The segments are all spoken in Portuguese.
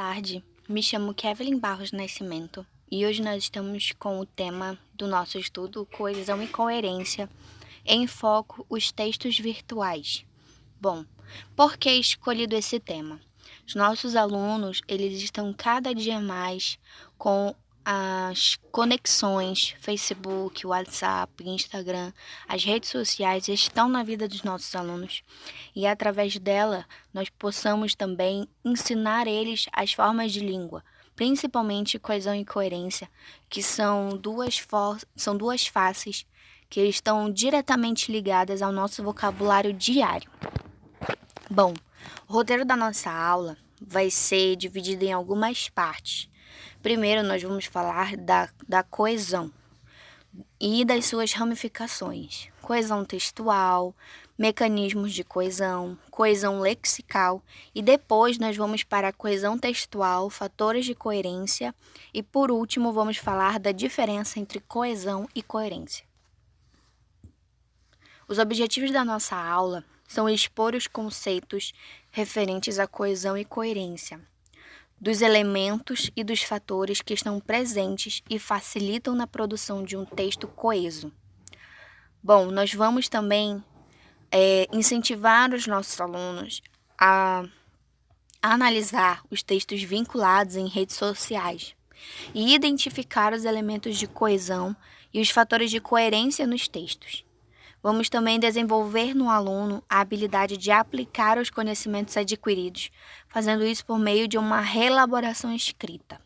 tarde, me chamo Kevin Barros Nascimento e hoje nós estamos com o tema do nosso estudo Coesão e Coerência, em foco os textos virtuais. Bom, por que escolhido esse tema? Os nossos alunos, eles estão cada dia mais com as conexões, Facebook, WhatsApp, Instagram, as redes sociais estão na vida dos nossos alunos e através dela nós possamos também ensinar eles as formas de língua, principalmente coesão e coerência, que são duas faces que estão diretamente ligadas ao nosso vocabulário diário. Bom, o roteiro da nossa aula vai ser dividido em algumas partes. Primeiro, nós vamos falar da coesão e das suas ramificações. Coesão textual, mecanismos de coesão, coesão lexical e depois nós vamos para a coesão textual, fatores de coerência e por último vamos falar da diferença entre coesão e coerência. Os objetivos da nossa aula são expor os conceitos referentes à coesão e coerência, dos elementos e dos fatores que estão presentes e facilitam na produção de um texto coeso. Bom, nós vamos também incentivar os nossos alunos a analisar os textos vinculados em redes sociais e identificar os elementos de coesão e os fatores de coerência nos textos. Vamos também desenvolver no aluno a habilidade de aplicar os conhecimentos adquiridos, fazendo isso por meio de uma reelaboração escrita.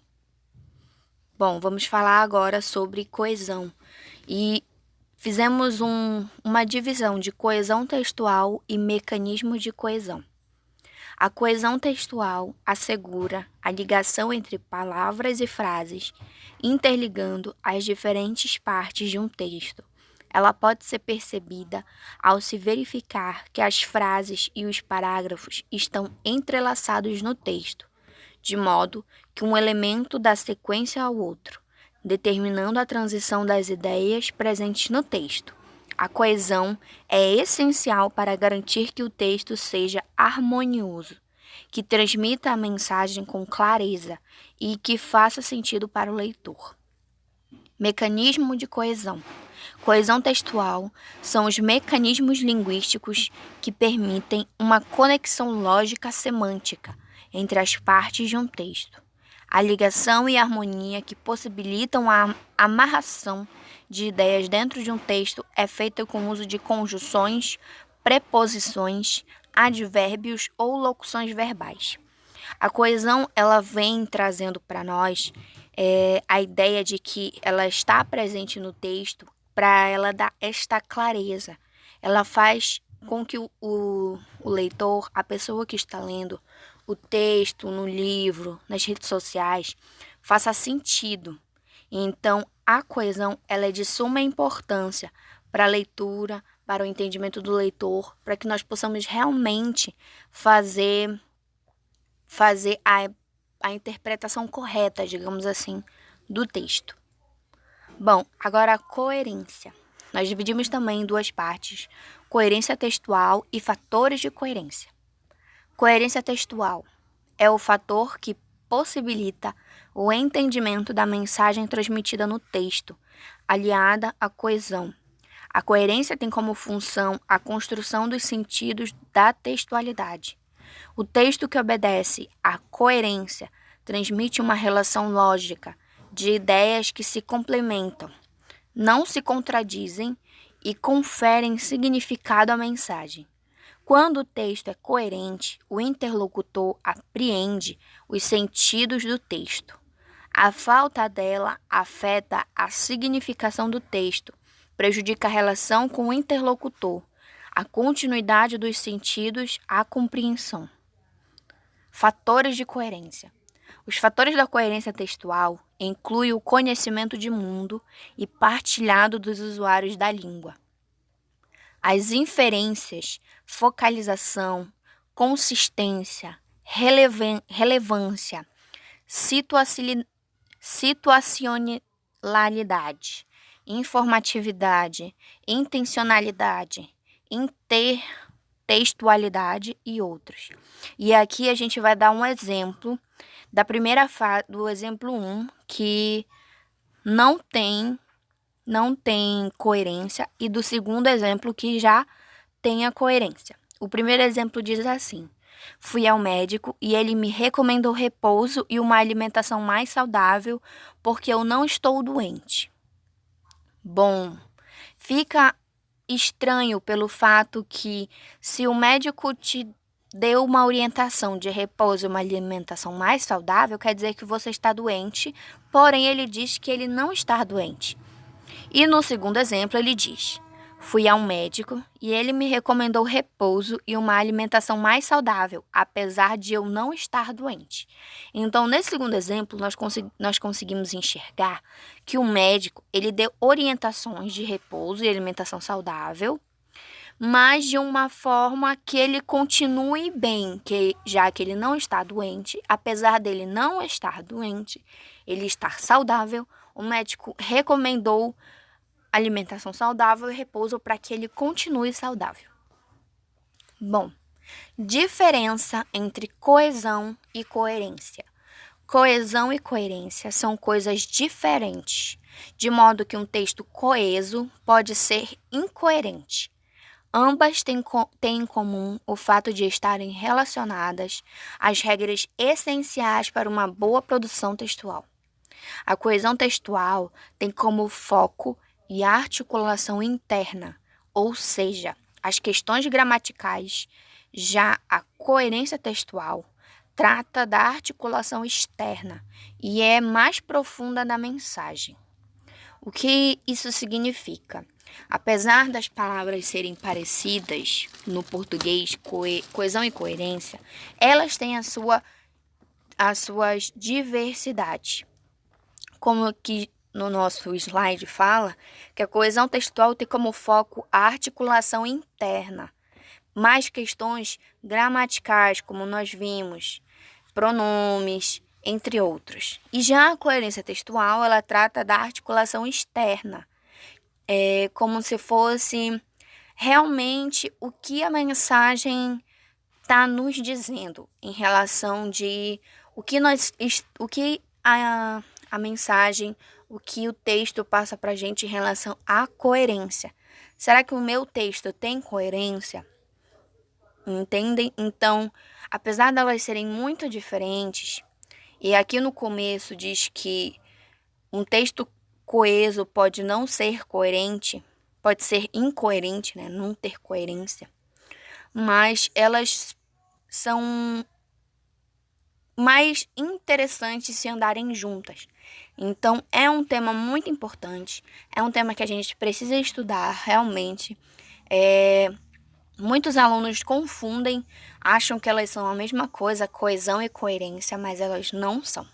Bom, vamos falar agora sobre coesão e fizemos uma divisão de coesão textual e mecanismos de coesão. A coesão textual assegura a ligação entre palavras e frases, interligando as diferentes partes de um texto. Ela pode ser percebida ao se verificar que as frases e os parágrafos estão entrelaçados no texto, de modo que um elemento dá sequência ao outro, determinando a transição das ideias presentes no texto. A coesão é essencial para garantir que o texto seja harmonioso, que transmita a mensagem com clareza e que faça sentido para o leitor. Mecanismo de coesão. Coesão textual são os mecanismos linguísticos que permitem uma conexão lógica semântica entre as partes de um texto. A ligação e a harmonia que possibilitam a amarração de ideias dentro de um texto é feita com o uso de conjunções, preposições, advérbios ou locuções verbais. A coesão ela vem trazendo para nós a ideia de que ela está presente no texto para ela dar esta clareza. Ela faz com que o leitor, a pessoa que está lendo o texto no livro, nas redes sociais, faça sentido. Então, a coesão ela é de suma importância para a leitura, para o entendimento do leitor, para que nós possamos realmente fazer a interpretação correta, digamos assim, do texto. Bom, agora a coerência. Nós dividimos também em duas partes, coerência textual e fatores de coerência. Coerência textual é o fator que possibilita o entendimento da mensagem transmitida no texto, aliada à coesão. A coerência tem como função a construção dos sentidos da textualidade. O texto que obedece à coerência transmite uma relação lógica de ideias que se complementam, não se contradizem e conferem significado à mensagem. Quando o texto é coerente, o interlocutor apreende os sentidos do texto. A falta dela afeta a significação do texto, prejudica a relação com o interlocutor, a continuidade dos sentidos, a compreensão. Fatores de coerência. Os fatores da coerência textual incluem o conhecimento de mundo e partilhado dos usuários da língua. As inferências, focalização, consistência, relevância, situacionalidade, informatividade, intencionalidade, textualidade e outros. E aqui a gente vai dar um exemplo da primeira fase, do exemplo 1, que não tem coerência, e do segundo exemplo que já tem a coerência. O primeiro exemplo diz assim: fui ao médico e ele me recomendou repouso e uma alimentação mais saudável porque eu não estou doente. Bom, fica estranho pelo fato que, se o médico te deu uma orientação de repouso e uma alimentação mais saudável, quer dizer que você está doente, porém ele diz que ele não está doente. E no segundo exemplo ele diz: fui ao médico e ele me recomendou repouso e uma alimentação mais saudável, apesar de eu não estar doente. Então, nesse segundo exemplo, nós conseguimos enxergar que o médico ele deu orientações de repouso e alimentação saudável, mas de uma forma que ele continue bem, já que ele não está doente, apesar dele não estar doente, ele estar saudável, o médico recomendou alimentação saudável e repouso para que ele continue saudável. Bom, diferença entre coesão e coerência. Coesão e coerência são coisas diferentes, de modo que um texto coeso pode ser incoerente. Ambas têm em comum o fato de estarem relacionadas às regras essenciais para uma boa produção textual. A coesão textual tem como foco e a articulação interna, ou seja, as questões gramaticais. Já a coerência textual trata da articulação externa e é mais profunda da mensagem. O que isso significa? Apesar das palavras serem parecidas no português, coesão e coerência, elas têm as suas diversidades. Como que no nosso slide fala, que a coesão textual tem como foco a articulação interna, mais questões gramaticais, como nós vimos, pronomes, entre outros. E já a coerência textual, ela trata da articulação externa, como se fosse realmente o que a mensagem está nos dizendo em relação de o que a mensagem, o que o texto passa para a gente em relação à coerência. Será que o meu texto tem coerência? Entendem? Então, apesar de elas serem muito diferentes, e aqui no começo diz que um texto coeso pode não ser coerente, pode ser incoerente, né? Não ter coerência, mas elas são mais interessantes se andarem juntas. Então, é um tema muito importante, é um tema que a gente precisa estudar realmente. Muitos alunos confundem, acham que elas são a mesma coisa, coesão e coerência, mas elas não são.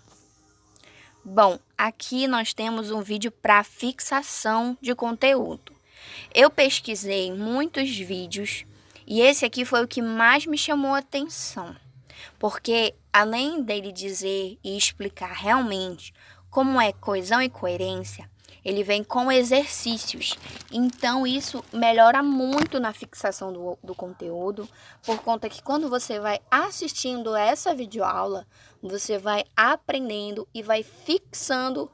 Bom, aqui nós temos um vídeo para fixação de conteúdo. Eu pesquisei muitos vídeos e esse aqui foi o que mais me chamou a atenção, porque além dele dizer e explicar realmente como é coesão e coerência, ele vem com exercícios. Então, isso melhora muito na fixação do conteúdo, por conta que quando você vai assistindo essa videoaula, você vai aprendendo e vai fixando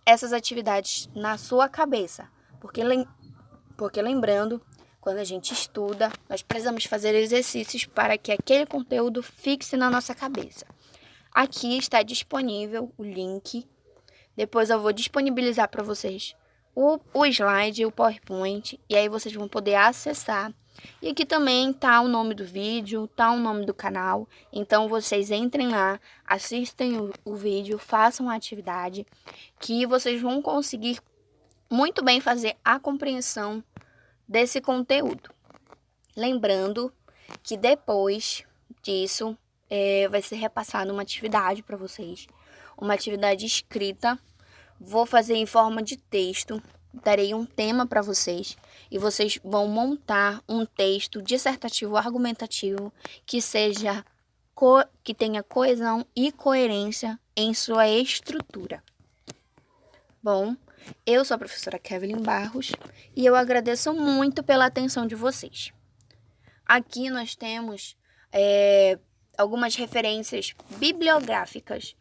essas atividades na sua cabeça. Porque lembrando, quando a gente estuda, nós precisamos fazer exercícios para que aquele conteúdo fixe na nossa cabeça. Aqui está disponível o link. Depois eu vou disponibilizar para vocês o slide, o PowerPoint, e aí vocês vão poder acessar. E aqui também tá o nome do vídeo, tá o nome do canal. Então vocês entrem lá, assistem o vídeo, façam a atividade, que vocês vão conseguir muito bem fazer a compreensão desse conteúdo. Lembrando que depois disso vai ser repassada uma atividade para vocês, uma atividade escrita. Vou fazer em forma de texto, darei um tema para vocês e vocês vão montar um texto dissertativo argumentativo que tenha coesão e coerência em sua estrutura. Bom, eu sou a professora Kevin Barros e eu agradeço muito pela atenção de vocês. Aqui nós temos algumas referências bibliográficas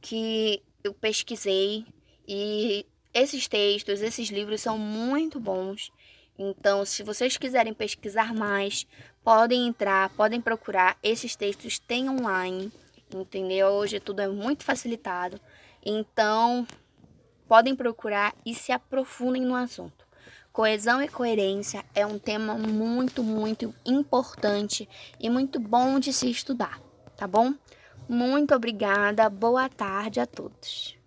que eu pesquisei e esses textos, esses livros são muito bons. Então, se vocês quiserem pesquisar mais, podem entrar, podem procurar. Esses textos tem online, entendeu? Hoje tudo é muito facilitado. Então, podem procurar e se aprofundem no assunto. Coesão e coerência é um tema muito, muito importante e muito bom de se estudar, tá bom? Muito obrigada, boa tarde a todos.